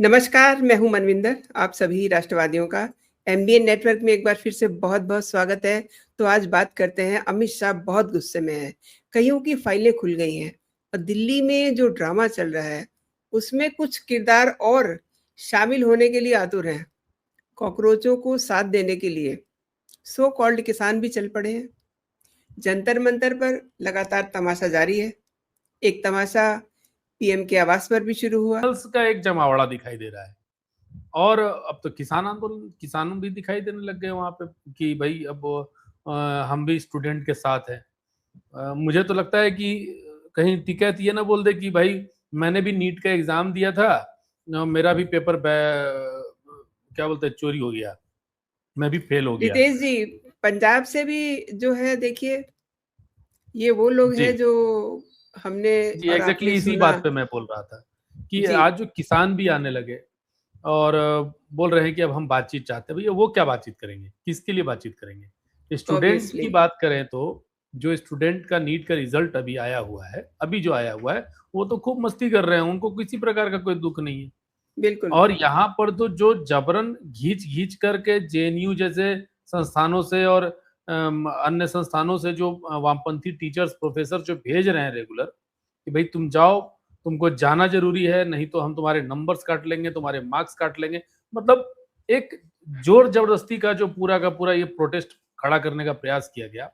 नमस्कार, मैं हूँ मनविंदर, आप सभी राष्ट्रवादियों का एमबीएन नेटवर्क में एक बार फिर से बहुत-बहुत स्वागत है। तो आज बात करते हैं, अमित शाह बहुत गुस्से में हैं, कईयों की फाइलें खुल गई हैं और दिल्ली में जो ड्रामा चल रहा है, उसमें कुछ किरदार और शामिल होने के लिए आतुर हैं। कॉकरोचों को साथ देने के लिए सो कॉल्ड किसान भी चल पड़े हैं। जंतर-मंतर पर लगातार तमाशा जारी है। एक तमाशा पीएम के आवास पर भी शुरू हुआ। पल्स का एक जमावड़ा दिखाई दे रहा है और अब तो किसान आंदोलन किसानों भी दिखाई देने लग गए वहां पे कि भाई अब हम भी स्टूडेंट के साथ हैं। मुझे तो लगता है कि कहीं टिकैत ये ना बोल दे कि भाई मैंने भी नीट का एग्जाम दिया था, मेरा भी पेपर क्या बोलते हैं चोरी हो गया, मैं भी फेल हो गया। रितेश जी, पंजाब से भी जो है देखिए, ये वो लोग जी हैं जो हमने जी, और एग्जैक्टली आपने इसी सुना। बात पे मैं बोल रहा था कि जी, आज जो किसान भी आने लगे और बोल रहे हैं कि अब हम बातचीत चाहते हैं। भैया वो क्या बातचीत करेंगे? किसके लिए बातचीत करेंगे? स्टूडेंट की ऑब्वियसली। बात करें तो जो स्टूडेंट का नीट का रिजल्ट अभी आया हुआ है, अभी जो आया हुआ है, वो तो खूब मस्ती कर रहे हैं, उनको किसी प्रकार का कोई दुःख नहीं है। बिल्कुल, और यहाँ पर तो जो जबरन घींच-घींच करके जेएनयू जैसे संस्थानों से और अन्य संस्थानों से जो वामपंथी टीचर्स, प्रोफेसर जो भेज रहे हैं रेगुलर कि भई तुम जाओ, तुमको जाना ज़रूरी है, नहीं तो हम तुम्हारे नंबर्स काट लेंगे, तुम्हारे मार्क्स काट लेंगे। मतलब एक ज़ोर-ज़बरदस्ती का जो पूरा का पूरा ये प्रोटेस्ट खड़ा करने का प्रयास किया गया।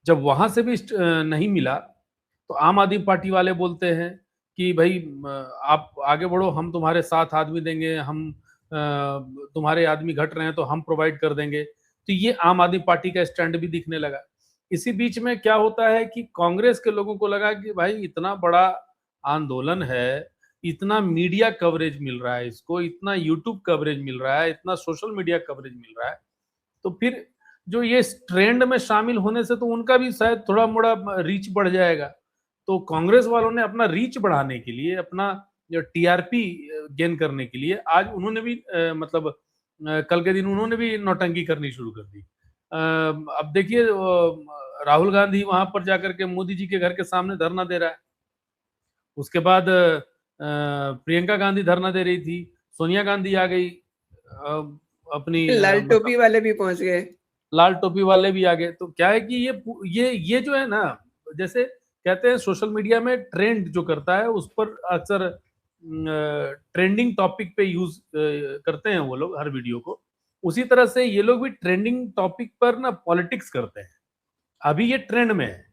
जब वहाँ से भी नहीं मिला, तो आम आदमी पार्टी वाले बोलते हैं कि भई आप आगे बढ़ो, हम तुम्हारे साथ आदमी देंगे, हम तुम्हारे आदमी घट रहे हैं तो हम प्रोवाइड कर देंगे। तो ये आम आदमी पार्टी का स्टैंड भी दिखने लगा। इसी बीच में क्या होता है कि कांग्रेस के लोगों को लगा कि भाई इतना बड़ा आंदोलन है, इतना मीडिया कवरेज मिल रहा है इसको, इतना यूट्यूब कवरेज मिल रहा है, इतना सोशल मीडिया कवरेज मिल रहा है, तो फिर जो ये इस ट्रेंड में शामिल होने से तो उनका भी शायद थोड़ा-मोड़ा रीच बढ़ जाएगा। तो कांग्रेस वालों ने अपना रीच बढ़ाने के लिए, अपना जो टीआरपी गेन करने के लिए आज उन्होंने भी मतलब कल के दिन उन्होंने भी नौटंकी करनी शुरू कर दी। अब देखिए राहुल गांधी वहाँ पर जाकर के मोदी जी के घर के सामने धरना दे रहा है। उसके बाद प्रियंका गांधी धरना दे रही थी, सोनिया गांधी आ गई अपनी लाल मतलब टोपी वाले भी पहुँच गए। लाल टोपी वाले भी आ गए। तो क्या है कि ये जो है ना, जैसे कहते हैं सोशल मीडिया में ट्रेंड जो करता है उस पर अक्सर ट्रेंडिंग टॉपिक पे यूज करते हैं वो लोग हर वीडियो को। उसी तरह से ये लोग भी ट्रेंडिंग टॉपिक पर ना पॉलिटिक्स करते हैं। अभी ये ट्रेंड में है,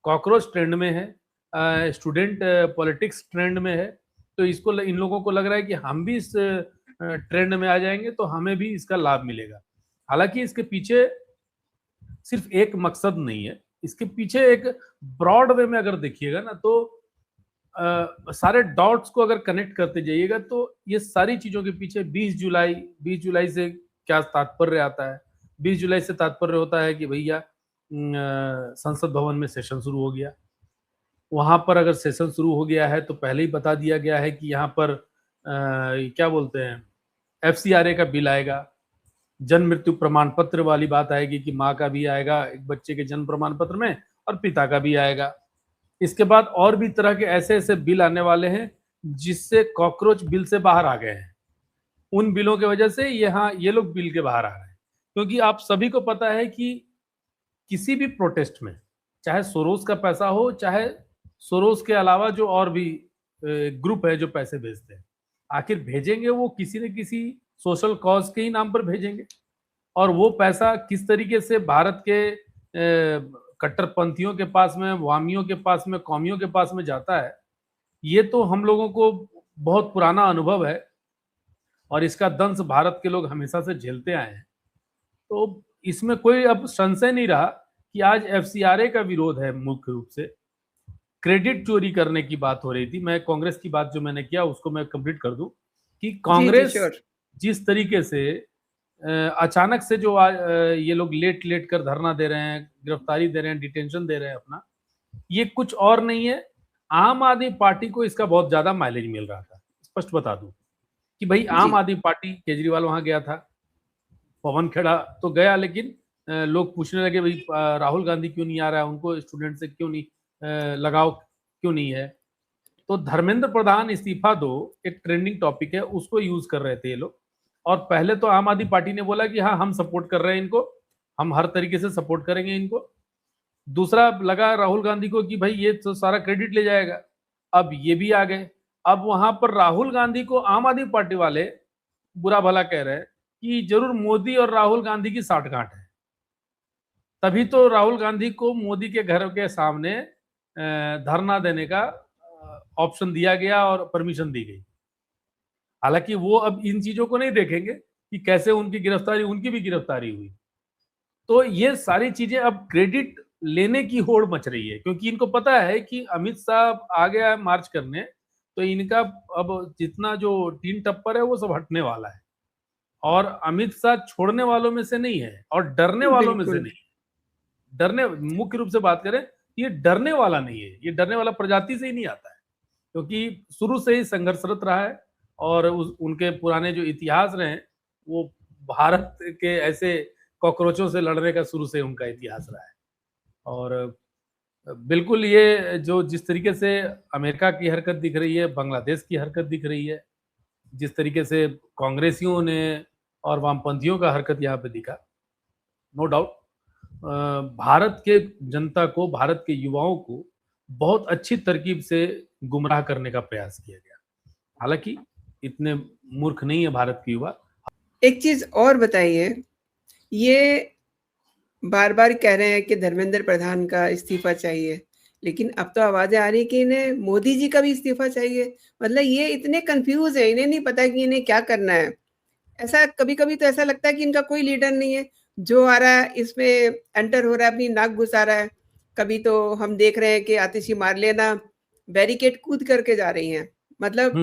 कॉकरोच ट्रेंड में है, स्टूडेंट पॉलिटिक्स ट्रेंड में है। तो इसको इन लोगों को लग रहा है कि हम भी इस ट्रेंड में आ जाएंगे तो हमें भी इसका लाभ मिलेगा। हालांकि इसके पीछे सिर्फ एक मकसद नहीं है, इसके पीछे एक ब्रॉड वे में अगर देखिएगा ना तो सारे डॉट्स को अगर कनेक्ट करते जाइएगा तो ये सारी चीजों के पीछे 20 जुलाई से क्या तात्पर्य आता है। 20 जुलाई से तात्पर्य होता है कि भैया संसद भवन में सेशन शुरू हो गया। वहां पर अगर सेशन शुरू हो गया है तो पहले ही बता दिया गया है कि यहाँ पर क्या बोलते हैं एफसीआरए का बिल आएगा, जन्म मृत्यु प्रमाण पत्र वाली बात आएगी कि माँ का भी आएगा एक बच्चे के जन्म प्रमाण पत्र में और पिता का भी आएगा। इसके बाद और भी तरह के ऐसे ऐसे बिल आने वाले हैं जिससे कॉकरोच बिल से बाहर आ गए हैं। उन बिलों की वजह से यहाँ ये लोग बिल के बाहर आ रहे हैं, क्योंकि आप सभी को पता है कि किसी भी प्रोटेस्ट में चाहे सोरोस का पैसा हो, चाहे सोरोस के अलावा जो और भी ग्रुप है जो पैसे भेजते हैं, आखिर भेजेंगे वो किसी न किसी सोशल कॉज के ही नाम पर भेजेंगे। और वो पैसा किस तरीके से भारत के कट्टरपंथियों के पास में, वामियों के पास में, कौमियों के पास में जाता है, ये तो हम लोगों को बहुत पुराना अनुभव है और इसका दंश भारत के लोग हमेशा से झेलते आए हैं। तो इसमें कोई अब संशय नहीं रहा कि आज एफसीआरए का विरोध है मुख्य रूप से। क्रेडिट चोरी करने की बात हो रही थी। मैं कांग्रेस की बात जो मैंने किया उसको मैं कंप्लीट कर दूं कि जी, जी, कांग्रेस श्योर। जिस तरीके से अचानक से जो ये लोग लेट लेट कर धरना दे रहे हैं, गिरफ्तारी दे रहे हैं, डिटेंशन दे रहे हैं अपना, ये कुछ और नहीं है। आम आदमी पार्टी को इसका बहुत ज्यादा माइलेज मिल रहा था। स्पष्ट बता दूं कि भाई जी, आम आदमी पार्टी, केजरीवाल वहां गया था, पवन खेड़ा तो गया, लेकिन लोग पूछने लगे भाई राहुल गांधी क्यों नहीं आ रहा है, उनको स्टूडेंट से क्यों नहीं लगाव क्यों नहीं है। तो धर्मेंद्र प्रधान इस्तीफा दो एक ट्रेंडिंग टॉपिक है, उसको यूज कर रहे थे ये लोग। और पहले तो आम आदमी पार्टी ने बोला कि हाँ हम सपोर्ट कर रहे हैं इनको, हम हर तरीके से सपोर्ट करेंगे इनको। दूसरा लगा राहुल गांधी को कि भाई ये तो सारा क्रेडिट ले जाएगा, अब ये भी आ गए। अब वहां पर राहुल गांधी को आम आदमी पार्टी वाले बुरा भला कह रहे हैं कि जरूर मोदी और राहुल गांधी की साठगांठ है, तभी तो राहुल गांधी को मोदी के घर के सामने धरना देने का ऑप्शन दिया गया और परमिशन दी गई। हालांकि वो अब इन चीजों को नहीं देखेंगे कि कैसे उनकी गिरफ्तारी, उनकी भी गिरफ्तारी हुई। तो ये सारी चीजें अब क्रेडिट लेने की होड़ मच रही है, क्योंकि इनको पता है कि अमित शाह आ गया है मार्च करने, तो इनका अब जितना जो टीन टप्पर है वो सब हटने वाला है। और अमित शाह छोड़ने वालों में से नहीं है और डरने वालों में से बिल्कुल। नहीं है। डरने, मुख्य रूप से बात करें, ये डरने वाला नहीं है, ये डरने वाला प्रजाति से ही नहीं आता है, क्योंकि शुरू से ही संघर्षरत रहा है। और उनके पुराने जो इतिहास रहे हैं, वो भारत के ऐसे कॉकरोचों से लड़ने का शुरू से उनका इतिहास रहा है। और बिल्कुल ये जो जिस तरीके से अमेरिका की हरकत दिख रही है, बांग्लादेश की हरकत दिख रही है, जिस तरीके से कांग्रेसियों ने और वामपंथियों का हरकत यहाँ पे दिखा, नो डाउट भारत के जनता को, भारत के युवाओं को बहुत अच्छी तरकीब से गुमराह करने का प्रयास किया गया। हालांकि इतने मूर्ख नहीं है भारत के युवा। एक चीज और बताइए, ये बार बार कह रहे हैं कि धर्मेंद्र प्रधान का इस्तीफा चाहिए, लेकिन अब तो आवाजें आ रही कि इन्हें मोदी जी का भी इस्तीफा चाहिए। मतलब ये इतने कंफ्यूज है, इन्हें नहीं पता कि इन्हें क्या करना है। ऐसा कभी कभी तो ऐसा लगता है कि इनका कोई लीडर नहीं है, जो आ रहा है इसमें एंटर हो रहा है, अपनी नाक घुसा रहा है। कभी तो हम देख रहे हैं कि आतिशी मारलेना बैरिकेड कूद करके जा रही हैं। मतलब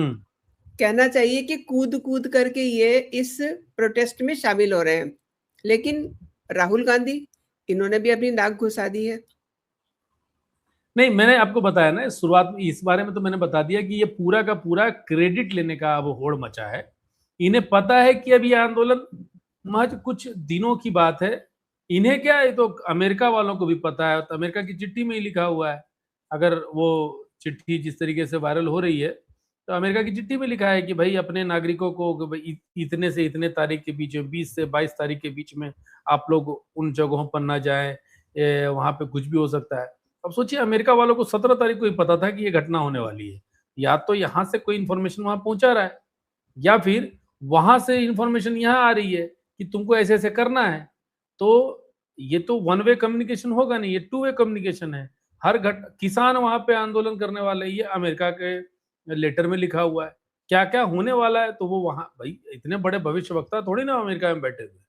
कहना चाहिए कि कूद कूद करके ये इस प्रोटेस्ट में शामिल हो रहे हैं, लेकिन राहुल गांधी, इन्होंने भी अपनी नाक घुसा दी है। नहीं, मैंने आपको बताया ना शुरुआत में, इस बारे में तो मैंने बता दिया कि ये पूरा का पूरा क्रेडिट लेने का अब होड़ मचा है। इन्हें पता है कि अब ये आंदोलन महज कुछ दिनों की बात है। इन्हें क्या, ये तो अमेरिका वालों को भी पता है, तो अमेरिका की चिट्ठी में ही लिखा हुआ है। अगर वो चिट्ठी जिस तरीके से वायरल हो रही है, तो अमेरिका की चिट्ठी में लिखा है कि भाई अपने नागरिकों को इतने से इतने तारीख के बीच में, 20 से 22 तारीख के बीच में आप लोग उन जगहों पर ना जाएं, वहां पे कुछ भी हो सकता है। अब सोचिए, अमेरिका वालों को 17 तारीख को ही पता था कि ये घटना होने वाली है। या तो यहाँ से कोई इन्फॉर्मेशन वहां पहुंचा रहा है, या फिर वहां से इन्फॉर्मेशन यहाँ आ रही है कि तुमको ऐसे ऐसे करना है। तो ये तो वन वे कम्युनिकेशन होगा नहीं, ये टू वे कम्युनिकेशन है। हर किसान वहां पे आंदोलन करने वाले, ये अमेरिका के लेटर में लिखा हुआ है क्या क्या होने वाला है। तो वो वहां, भाई इतने बड़े भविष्यवक्ता थोड़ी ना अमेरिका में बैठे हुए,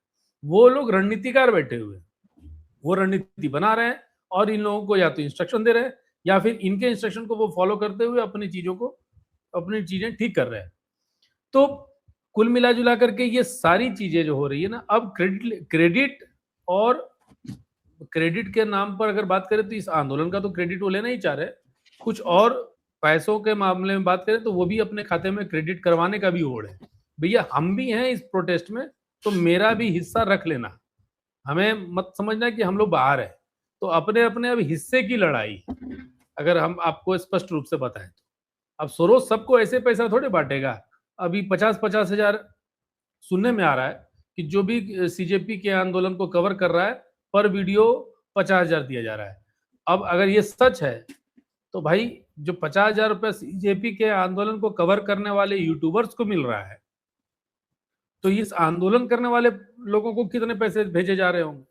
वो लोग रणनीतिकार बैठे हुए, वो रणनीति बना रहे हैं और इन लोगों को या तो इंस्ट्रक्शन दे रहे हैं, या फिर इनके इंस्ट्रक्शन को वो फॉलो करते हुए अपनी चीजों को, अपनी चीजें ठीक कर रहे हैं। तो कुल मिला जुला करके ये सारी चीजें जो हो रही है ना, अब क्रेडिट और क्रेडिट के नाम पर अगर बात करें तो इस आंदोलन का तो क्रेडिट वो लेना ही चाह रहे हैं। कुछ और पैसों के मामले में बात करें तो वो भी अपने खाते में क्रेडिट करवाने का भी होड़ है। भैया हम भी हैं इस प्रोटेस्ट में, तो मेरा भी हिस्सा रख लेना। हमें मत समझना कि हम लोग बाहर हैं। तो अपने अपने अब हिस्से की लड़ाई, अगर हम आपको स्पष्ट रूप से बताएं तो अब सोरोस सबको ऐसे पैसा थोड़े बांटेगा। अभी 50-50 हजार सुनने में आ रहा है कि जो भी सीजेपी के आंदोलन को कवर कर रहा है, पर वीडियो 50,000 दिया जा रहा है। अब अगर ये सच है तो भाई जो 50,000 रुपए सीजेपी के आंदोलन को कवर करने वाले यूट्यूबर्स को मिल रहा है, तो इस आंदोलन करने वाले लोगों को कितने पैसे भेजे जा रहे होंगे।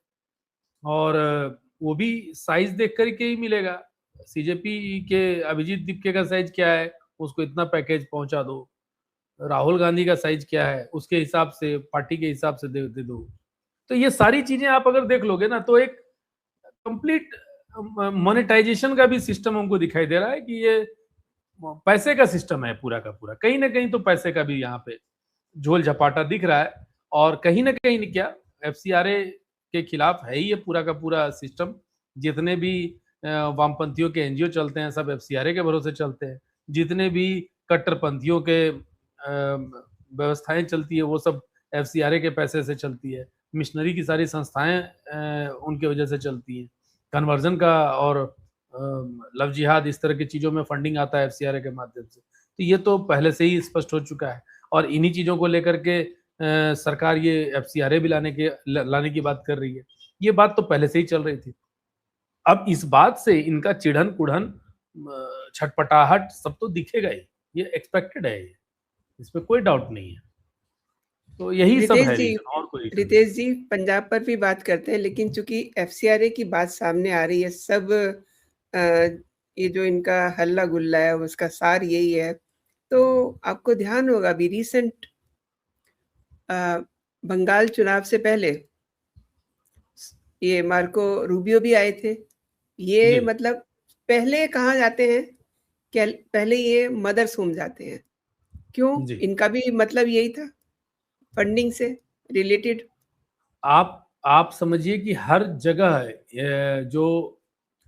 और वो भी साइज देख कर के ही मिलेगा। सीजेपी के अभिजीत दीपके का साइज क्या है, उसको इतना पैकेज पहुंचा दो। राहुल गांधी का साइज क्या है, उसके हिसाब से, पार्टी के हिसाब से दे दो। तो ये सारी चीजें आप अगर देख लोगे ना, तो एक कंप्लीट मोनेटाइजेशन का भी सिस्टम हमको दिखाई दे रहा है कि ये पैसे का सिस्टम है पूरा का पूरा। कहीं ना कहीं तो पैसे का भी यहाँ पे झोल झपाटा दिख रहा है। और कहीं ना कहीं नहीं, क्या एफसीआरए के खिलाफ है ही ये पूरा का पूरा सिस्टम। जितने भी वामपंथियों के एनजीओ चलते हैं, सब एफसीआरए के भरोसे चलते हैं। जितने भी कट्टरपंथियों के व्यवस्थाएं चलती है, वो सब एफसीआरए के पैसे से चलती है। मिशनरी की सारी संस्थाएं उनके वजह से चलती हैं। कन्वर्जन का और लव जिहाद इस तरह की चीज़ों में फंडिंग आता है एफसीआरए के माध्यम से। तो ये तो पहले से ही स्पष्ट हो चुका है और इन्हीं चीज़ों को लेकर के सरकार ये एफसीआरए भी लाने की बात कर रही है। ये बात तो पहले से ही चल रही थी। अब इस बात से इनका चिढ़न-कुढ़न छटपटाहट सब तो दिखेगा ही। ये एक्सपेक्टेड है ये, इसमें कोई डाउट नहीं है। तो यही सब है रीज़न और कोई रीज़न नहीं। रितेश जी, पंजाब पर भी बात करते हैं, लेकिन चूँकि एफसीआरए की बात सामने आ रही है, सब ये जो इनका हल्ला-गुल्ला है, उसका सार यही है। तो आपको ध्यान होगा अभी रिसेंट बंगाल चुनाव से पहले ये मार्को रूबियो भी आए थे। ये जी। मतलब पहले कहाँ जाते हैं? पहले ये मदर्स होम जाते हैं। क्यों? जी। इनका भी मतलब यही था, फंडिंग से रिलेटेड। आप समझिए कि हर जगह जो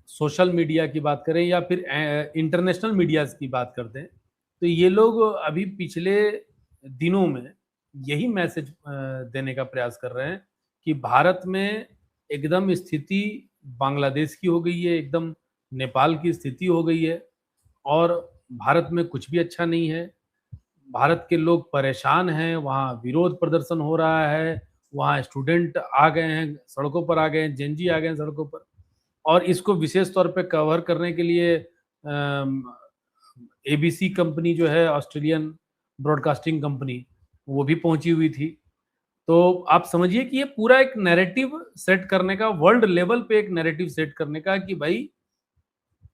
सोशल मीडिया की बात करें या फिर इंटरनेशनल मीडियाज़ की बात करते हैं, तो ये लोग अभी पिछले दिनों में यही मैसेज देने का प्रयास कर रहे हैं कि भारत में एकदम स्थिति बांग्लादेश की हो गई है, एकदम नेपाल की स्थिति हो गई है और भारत में कुछ भी अच्छा नहीं है। भारत के लोग परेशान हैं, वहाँ विरोध प्रदर्शन हो रहा है, वहाँ स्टूडेंट आ गए हैं, सड़कों पर आ गए हैं, जेन ज़ी आ गए हैं सड़कों पर और इसको विशेष तौर पे कवर करने के लिए एबीसी कंपनी जो है ऑस्ट्रेलियन ब्रॉडकास्टिंग कंपनी, वो भी पहुँची हुई थी। तो आप समझिए कि ये पूरा एक नैरेटिव सेट करने का वर्ल्ड लेवल पे एक नैरेटिव सेट करने का कि भाई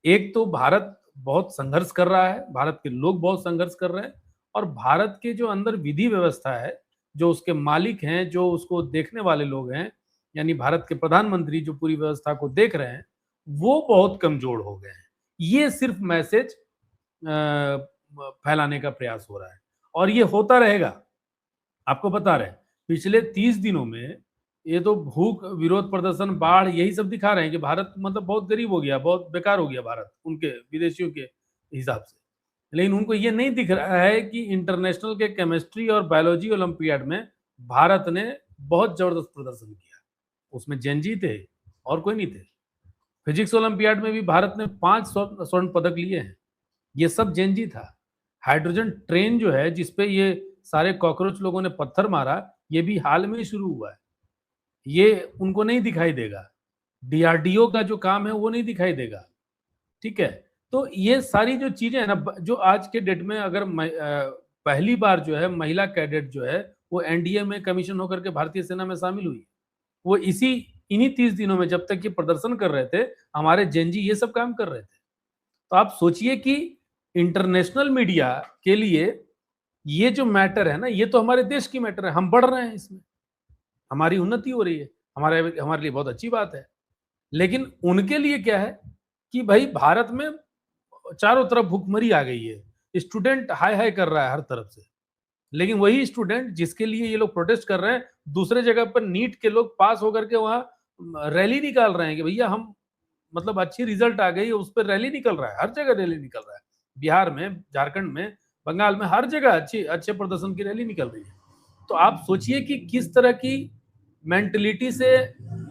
एक तो भारत बहुत संघर्ष कर रहा है, भारत के लोग बहुत संघर्ष कर रहे हैं और भारत के जो अंदर विधि व्यवस्था है, जो उसके मालिक हैं, जो उसको देखने वाले लोग हैं, यानी भारत के प्रधानमंत्री जो पूरी व्यवस्था को देख रहे हैं, वो बहुत कमज़ोर हो गए हैं। ये सिर्फ़ मैसेज फैलाने का प्रयास हो रहा है और ये होता रहेगा। आपको बता रहे हैं, पिछले 30 दिनों में ये तो भूख, विरोध प्रदर्शन, बाढ़ यही सब दिखा रहे हैं कि भारत मतलब बहुत गरीब हो गया, बहुत बेकार हो गया भारत, उनके विदेशियों के हिसाब से। लेकिन उनको ये नहीं दिख रहा है कि इंटरनेशनल के केमिस्ट्री और बायोलॉजी ओलंपियाड में भारत ने बहुत ज़बरदस्त प्रदर्शन किया। उसमें जेनजी थे और कोई नहीं थे। फिजिक्स ओलंपियाड में भी भारत ने 5 स्वर्ण पदक लिए हैं। ये सब जेनजी था। हाइड्रोजन ट्रेन जो है जिस पे ये सारे कॉकरोच लोगों ने पत्थर मारा, ये भी हाल में ही शुरू हुआ है। ये उनको नहीं दिखाई देगा। डीआरडीओ का जो काम है वो नहीं दिखाई देगा। ठीक है? तो ये सारी जो चीज़ें हैं ना जो आज के डेट में अगर पहली बार जो है महिला कैडेट जो है वो एनडीए में कमीशन होकर के भारतीय सेना में शामिल हुई। वो इन्हीं 30 दिनों में जब तक ये प्रदर्शन कर रहे थे, हमारे जेनजी ये सब काम कर रहे थे। तो आप सोचिए कि इंटरनेशनल मीडिया के लिए ये जो मैटर है ना, ये तो हमारे देश की मैटर है, हम बढ़ रहे हैं इसमें, हमारी उन्नति हो रही है, हमारे लिए बहुत अच्छी बात है। लेकिन उनके लिए क्या है कि भाई भारत में चारों तरफ भुखमरी आ गई है, स्टूडेंट हाय-हाय कर रहा है हर तरफ से। लेकिन वही स्टूडेंट जिसके लिए ये लोग प्रोटेस्ट कर रहे हैं, दूसरे जगह पर नीट के लोग पास होकर के वहाँ रैली निकाल रहे हैं कि भैया हम मतलब अच्छी रिजल्ट आ गई, उस पर रैली निकल रहा है, हर जगह रैली निकल रहा है। बिहार में, झारखंड में, बंगाल में, हर जगह अच्छे प्रदर्शन की रैली निकल रही है। तो आप सोचिए कि किस तरह की मेंटलिटी से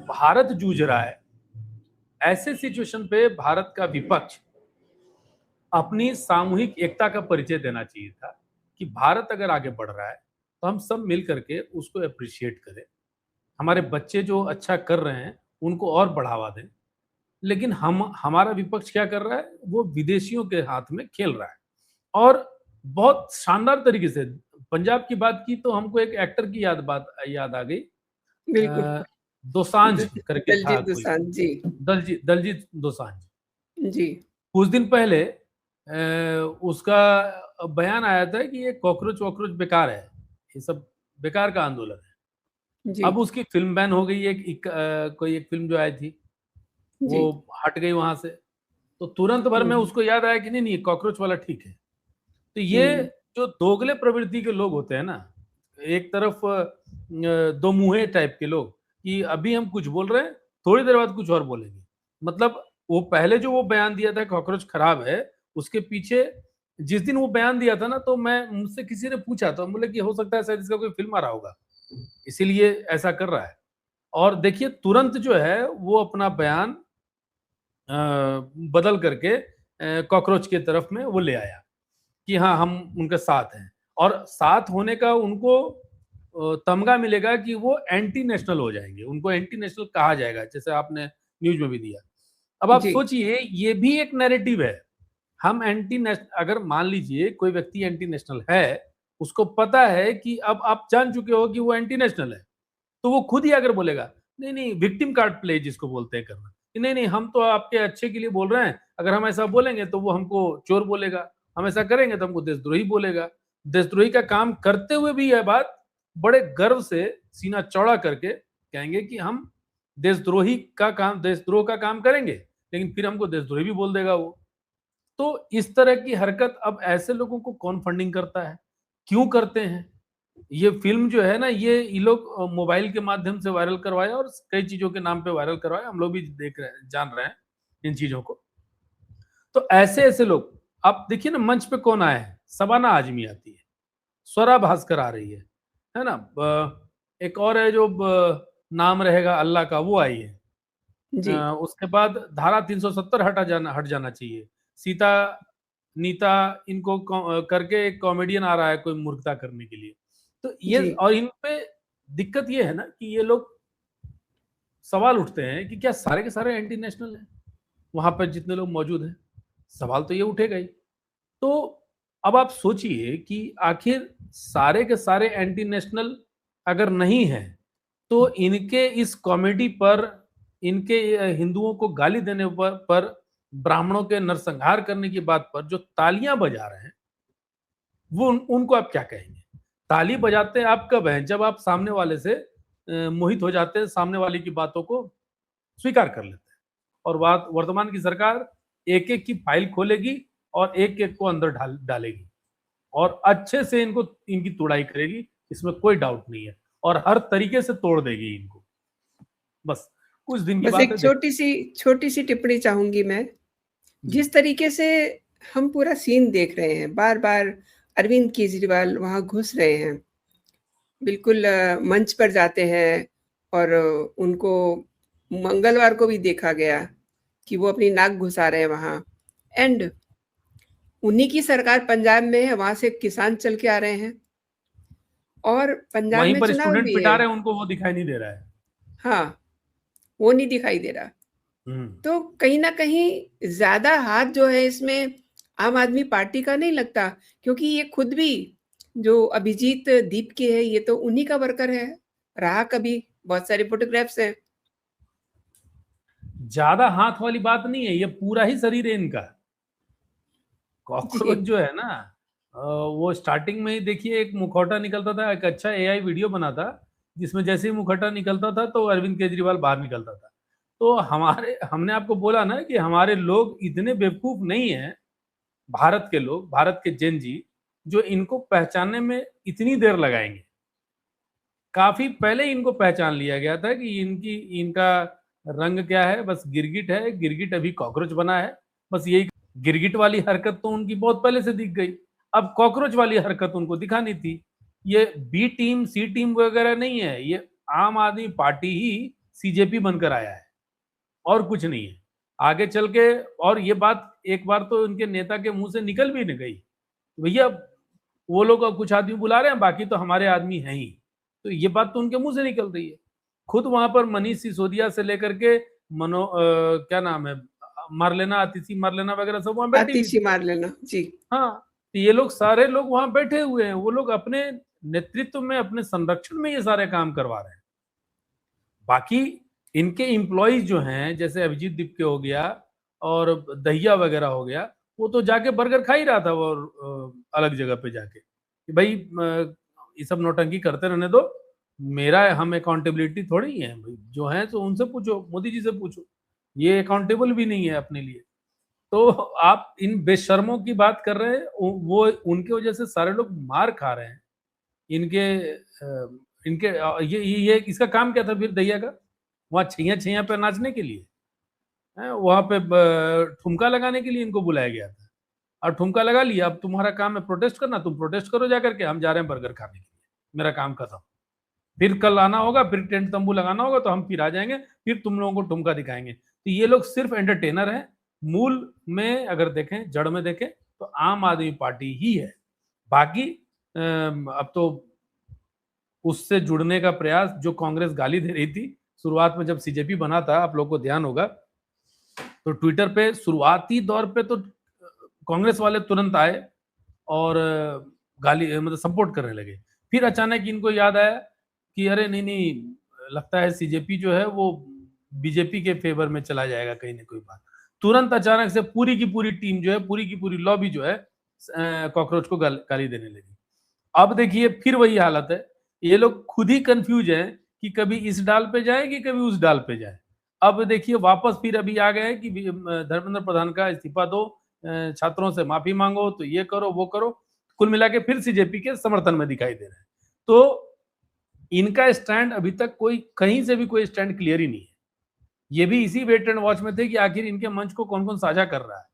भारत जूझ रहा है। ऐसे सिचुएशन पे भारत का विपक्ष अपनी सामूहिक एकता का परिचय देना चाहिए था कि भारत अगर आगे बढ़ रहा है, तो हम सब मिल करके उसको एप्रिशिएट करें। हमारे बच्चे जो अच्छा कर रहे हैं, उनको और बढ़ावा दें। लेकिन हमारा विपक्ष क्या कर रहा है? वो विदेशियों के हाथ में खेल रहा है और बहुत शानदार तरीके से पंजाब की बात की तो हमको एक एक्टर की याद आ गई। बिल्कुल। दोसांझ द करके था दलजीत कोई, दोसांझ जी। दलजीत दोसांझ। जी। कुछ दिन पहले उसका बयान आया था कि ये कॉकरोच-वॉकरोच बेकार है, ये सब बेकार का आंदोलन है। जी। अब उसकी फ़िल्म बैन हो गई है, कोई एक फ़िल्म जो आई थी, जी। वो हट गई वहाँ से। तो तुरंत भर में हुँ। उसको याद आया कि नहीं कॉकरोच वाला ठीक है। तो ये हुँ। जो दोगले प्रवृत्ति के लोग होते हैं ना, एक तरफ दो मुँहे टाइप के लोग कि अभी हम कुछ बोल रहे हैं, थोड़ी देर बाद कुछ और बोलेंगे। मतलब वो पहले जो वो बयान दिया था कॉकरोच खराब है, उसके पीछे जिस दिन वो बयान दिया था ना तो मैं मुझसे किसी ने पूछा तो बोले कि हो सकता है शायद इसका कोई फ़िल्म आ रहा होगा, इसीलिए ऐसा कर रहा है। और देखिए तुरंत जो है वो अपना बयान बदल करके कॉकरोच की तरफ में वो ले आया कि हाँ हम उनके साथ हैं, और साथ होने का उनको तमगा मिलेगा कि वो एंटी नेशनल हो जाएंगे, उनको एंटी नेशनल कहा जाएगा, जैसे आपने न्यूज में भी दिया। अब आप जी, सोचिए, ये भी एक नैरेटिव है। हम एंटी नेशनल, अगर मान लीजिए कोई व्यक्ति एंटी नेशनल है, उसको पता है कि अब आप जान चुके हो कि वो एंटी नेशनल है, तो वो खुद ही अगर बोलेगा, नहीं नहीं, विक्टिम कार्ड प्ले जिसको बोलते हैं करना, कि नहीं नहीं हम तो आपके अच्छे के लिए बोल रहे हैं, अगर हम ऐसा बोलेंगे तो वो हमको चोर बोलेगा, हम ऐसा करेंगे तो हमको देशद्रोही बोलेगा। देशद्रोही का काम करते हुए भी यह बात बड़े गर्व से सीना चौड़ा करके कहेंगे कि हम देशद्रोह का काम करेंगे, लेकिन फिर हमको देशद्रोही भी बोल देगा वो। तो इस तरह की हरकत अब ऐसे लोगों को कौन फंडिंग करता है? क्यों करते हैं? ये फ़िल्म जो है ना, ये लोग मोबाइल के माध्यम से वायरल करवाया और कई चीज़ों के नाम पे वायरल करवाया। हम लोग भी देख रहे हैं, जान रहे हैं इन चीज़ों को। तो ऐसे-ऐसे लोग, आप देखिए ना मंच पे कौन आए हैं? शबाना आज़मी आती है, स्वरा भास्कर आ रही है ना? एक और है जो नाम रहेगा अल्लाह का, वो आई है। जी, उसके बाद धारा 370 हट जाना चाहिए। सीता, नीता, इनको करके एक कॉमेडियन आ रहा है कोई मूर्खता करने के लिए। तो ये, जी। और इन पे दिक्कत ये है ना कि ये लोग, सवाल उठते हैं कि क्या सारे के सारे एंटी नेशनल हैं? वहाँ पे जितने लोग मौजूद हैं? सवाल तो ये उठेगा ही। तो अब आप सोचिए कि आखिर सारे के सारे एंटी नेशनल अगर नहीं हैं, तो इनके इस कॉमेडी पर, इनके हिंदुओं को गाली देने पर, ब्राह्मणों के नरसंहार करने की बात पर जो तालियां बजा रहे हैं, वो उनको आप क्या कहेंगे? ताली बजाते आप कब हैं? जब आप सामने वाले से मोहित हो जाते हैं, सामने वाले की बातों को स्वीकार कर लेते हैं। और बात, वर्तमान की सरकार एक-एक की फाइल खोलेगी और एक-एक को अंदर डालेगी और अच्छे से इनको, इनकी तुड़ाई करेगी, इसमें कोई डाउट नहीं है, और हर तरीके से तोड़ देगी इनको। बस कुछ दिन की बस बात एक है, देख। छोटी-सी टिप्पणी चाहूँगी मैं। जी। जिस तरीके से हम पूरा सीन देख रहे हैं, बार-बार अरविंद केजरीवाल वहाँ घुस रहे हैं, बिल्कुल मंच पर जाते हैं और उनको मंगलवार को भी देखा गया कि वो अपनी नाक घुसा रहे हैं वहाँ एंड उन्हीं की सरकार पंजाब में है, वहाँ से किसान चल के आ रहे हैं और पंजाब वहीं में पर चुनाव स्टूडेंट भी पिटा है। रहे हैं, उनको वो दिखाई नहीं दे रहा है। हाँ, वो नहीं दिखाई दे रहा। हुँ। तो कहीं न कहीं ज़्यादा हाथ जो है इसमें आम आदमी पार्टी का नहीं लगता क्योंकि ये खुद भी जो अभिजीत दीप के है, ये तो उन्हीं का वर्कर है, रहा कभी, बहुत सारे फोटोग्राफ्स हैं। ज़्यादा हाथ वाली बात नहीं है, ये पूरा ही शरीर है इनका। कॉकरोच जी, जो है ना, वो स्टार्टिंग में ही देखिए एक मुखौटा निकलता था, एक अच्छा एआई वीडियो बना था, जिसमें जैसे ही मुखौटा निकलता था तो अरविंद केजरीवाल बाहर निकलता था। तो हमारे, हमने आपको बोला ना कि हमारे लोग इतने बेवकूफ़ नहीं हैं, भारत के लोग, भारत के जेन ज़ी, जो इनको पहचानने में इतनी देर लगाएँगे। काफ़ी पहले इनको पहचान लिया गया था कि इनका रंग क्या है, बस गिरगिट है, गिरगिट अभी कॉकरोच बना है, बस यही। गिरगिट वाली हरकत तो उनकी बहुत पहले से दिख गई, अब कॉकरोच वाली हरकत उनको दिखानी थी। ये बी टीम, सी टीम वगैरह नहीं है, ये आम आदमी पार्टी ही सीजेपी बनकर आया है, और कुछ नहीं है। आगे चल के, और ये बात एक बार तो उनके नेता के मुँह से निकल भी नहीं गई, भैया वो लोग अब कुछ आदमी बुला रहे हैं, बाकी तो हमारे आदमी हैं ही। तो ये बात तो उनके मुँह से निकल रही है। खुद वहाँ पर मनीष सिसोदिया से लेकर के क्या नाम है, मार्लेना, अतिथि मार्लेना वगैरह सब वहाँ बैठी हुई आतिशी थी। मार लेना। जी, हाँ, तो ये लोग सारे लोग वहाँ बैठे हुए हैं। वो लोग अपने नेतृत्व में, अपने संरक्षण में ये सारे काम करवा रहे हैं। बाकी इनके एम्प्लॉइज़ जो हैं, जैसे अभिजीत दीप हो गया और दहिया वगैरह हो गया, वो तो जाके बर्गर खा ही रहा था वो, अलग जगह पे जाके, कि भई ये सब नौटंकी करते रहने दो, मेरा हम अकाउंटेबिलिटी थोड़ी है भई, जो हैं तो उनसे पूछो, मोदी जी से पूछो, ये अकाउंटेबल भी नहीं है अपने लिए। तो आप इन बेशर्मों की बात कर रहे हैं, वो उनकी वजह से सारे लोग मार खा रहे हैं। इनके ये इसका काम क्या था फिर दहिया का? वहाँ छैया-छैया पे नाचने के लिए? हैं? वहाँ पे ठुमका लगाने के लिए इनको बुलाया गया था, और ठुमका लगा लिया, अब तुम्हारा काम है प्रोटेस्ट करना, तुम प्रोटेस्ट करो जा करके, हम जा रहे हैं बर्गर खाने के लिए, मेरा काम खत्म। फिर कल आना होगा, फिर टेंट तंबू लगाना होगा, तो हम फिर आ जाएँगे, फिर तुम लोगों को ठुमका दिखाएँगे। तो ये लोग सिर्फ एंटरटेनर हैं। मूल में अगर देखें, जड़ में देखें तो आम आदमी पार्टी ही है। बाकी अब तो उससे जुड़ने का प्रयास, जो कांग्रेस गाली दे रही थी शुरुआत में जब सीजेपी बना था, आप लोगों को ध्यान होगा, तो ट्विटर पे शुरुआती दौर पे तो कांग्रेस वाले तुरंत आए और गाली मतलब सपोर्ट करने लगे। फिर अचानक इनको याद आया कि अरे नहीं, लगता है सीजेपी जो है वो बीजेपी के फेवर में चला जाएगा कहीं ना कोई बात। तुरंत अचानक से पूरी की पूरी टीम जो है, पूरी की पूरी लॉबी जो है कॉकरोच को गाली देने लगी। अब देखिए फिर वही हालत है। ये लोग खुद ही कंफ्यूज हैं कि कभी इस डाल पे जाए कि कभी उस डाल पे जाए। अब देखिए वापस फिर अभी आ गए कि धर्मेंद्र प्रधान का इस्तीफा दो, छात्रों से माफी मांगो, तो ये करो वो करो। कुल मिला के फिर सीजेपी के समर्थन में दिखाई दे रहे हैं। तो इनका स्टैंड अभी तक कोई कहीं से भी कोई स्टैंड क्लियर ही नहीं है। ये भी इसी वेट एंड वॉच में थे कि आखिर इनके मंच को कौन कौन साझा कर रहा है।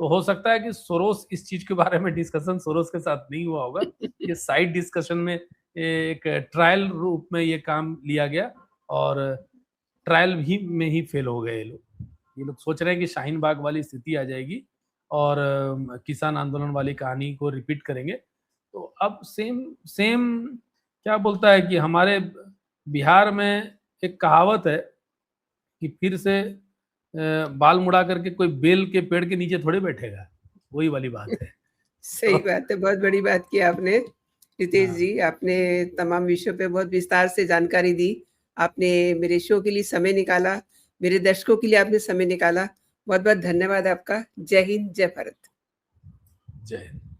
तो हो सकता है कि सोरोस इस चीज के बारे में डिस्कशन सोरोस के साथ नहीं हुआ होगा। ये साइड डिस्कशन में एक ट्रायल रूप में ये काम लिया गया और ट्रायल भी में ही फेल हो गए ये लोग सोच रहे हैं कि शाहीन बाग वाली स्थिति आ जाएगी और किसान आंदोलन वाली कहानी को रिपीट करेंगे। तो अब सेम सेम क्या बोलता है कि हमारे बिहार में एक कहावत है कि फिर से बाल मुड़ा करके कोई बेल के पेड़ के नीचे थोड़े बैठेगा, वही वाली बात है। सही बात है, बहुत बड़ी बात की आपने रितेश हाँ। जी। आपने तमाम विषयों पे बहुत विस्तार से जानकारी दी। आपने मेरे शो के लिए समय निकाला, मेरे दर्शकों के लिए आपने समय निकाला। बहुत बहुत धन्यवाद आपका। जय हिंद, जय भारत। जय हिंद।